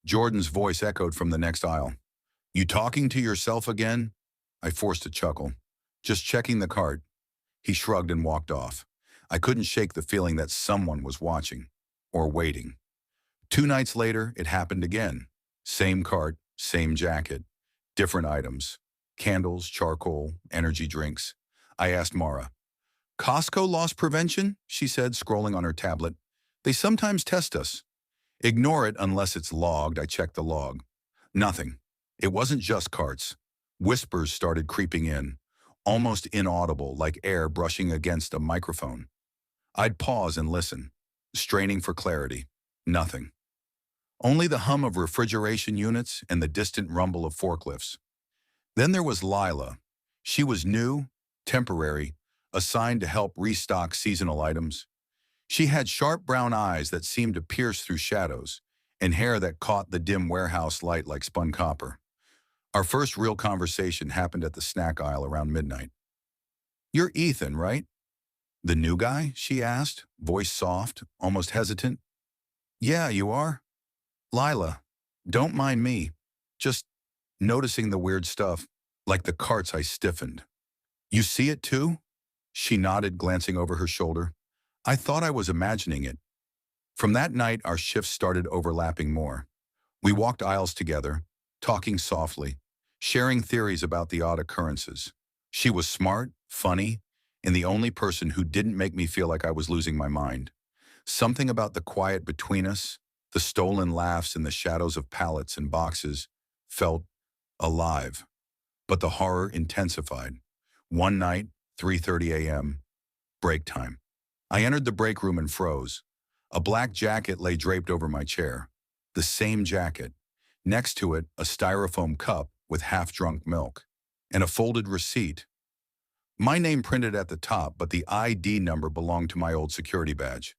Jordan's voice echoed from the next aisle. "You talking to yourself again?" I forced a chuckle. "Just checking the cart." He shrugged and walked off. I couldn't shake the feeling that someone was watching, or waiting. 2 nights later, it happened again. Same cart, same jacket, different items. Candles, charcoal, energy drinks. I asked Mara. "Costco loss prevention?" she said, scrolling on her tablet. "They sometimes test us." "Ignore it unless it's logged." I checked the log. Nothing. It wasn't just carts. Whispers started creeping in, almost inaudible, like air brushing against a microphone. I'd pause and listen, straining for clarity. Nothing. Only the hum of refrigeration units and the distant rumble of forklifts. Then there was Lila. She was new, temporary, assigned to help restock seasonal items. She had sharp brown eyes that seemed to pierce through shadows, and hair that caught the dim warehouse light like spun copper. Our first real conversation happened at the snack aisle around midnight. "You're Ethan, right?" "The new guy?" she asked, voice soft, almost hesitant. "Yeah, you are?" "Lila, don't mind me. Just noticing the weird stuff, like the carts." I stiffened. "You see it too?" She nodded, glancing over her shoulder. I thought I was imagining it. From that night, our shifts started overlapping more. We walked aisles together, talking softly, sharing theories about the odd occurrences. She was smart, funny, and the only person who didn't make me feel like I was losing my mind. Something about the quiet between us, the stolen laughs in the shadows of pallets and boxes, felt alive. But the horror intensified. One night, 3:30 a.m., break time. I entered the break room and froze. A black jacket lay draped over my chair. The same jacket. Next to it, a styrofoam cup with half-drunk milk. And a folded receipt. My name printed at the top, but the ID number belonged to my old security badge.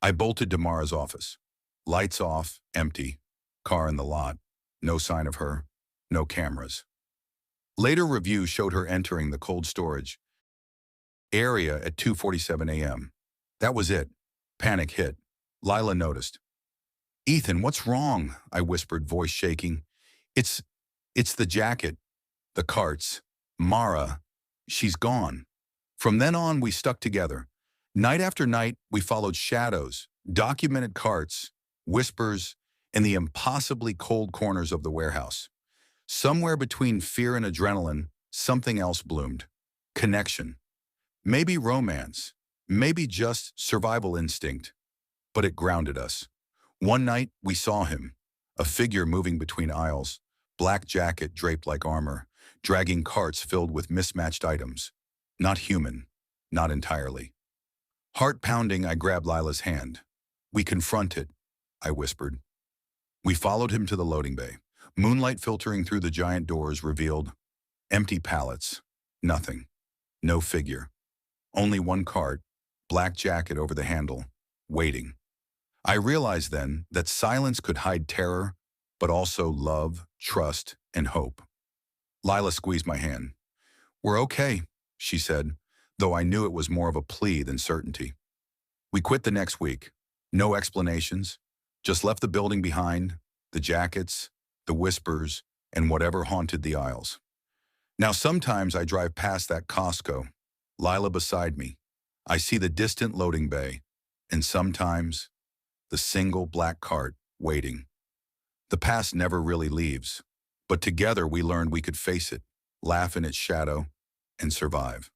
I bolted to Mara's office. Lights off, empty. Car in the lot. No sign of her. No cameras. Later review showed her entering the cold storage area at 2:47 a.m. That was it. Panic hit. Lila noticed. "Ethan, what's wrong?" I whispered, voice shaking. It's the jacket. The carts. Mara. She's gone." From then on, we stuck together. Night after night, we followed shadows, documented carts, whispers, and the impossibly cold corners of the warehouse. Somewhere between fear and adrenaline, something else bloomed. Connection. Maybe romance. Maybe just survival instinct. But it grounded us. One night, we saw him. A figure moving between aisles. Black jacket draped like armor. Dragging carts filled with mismatched items. Not human. Not entirely. Heart pounding, I grabbed Lila's hand. "We confronted," I whispered. We followed him to the loading bay. Moonlight filtering through the giant doors revealed empty pallets. Nothing. No figure. Only one cart, black jacket over the handle, waiting. I realized then that silence could hide terror, but also love, trust, and hope. Lila squeezed my hand. "We're okay," she said, though I knew it was more of a plea than certainty. We quit the next week. No explanations. Just left the building behind, the jackets, the whispers, and whatever haunted the aisles. Now sometimes I drive past that Costco, Lila beside me. I see the distant loading bay, and sometimes the single black cart waiting. The past never really leaves, but together we learned we could face it, laugh in its shadow, and survive.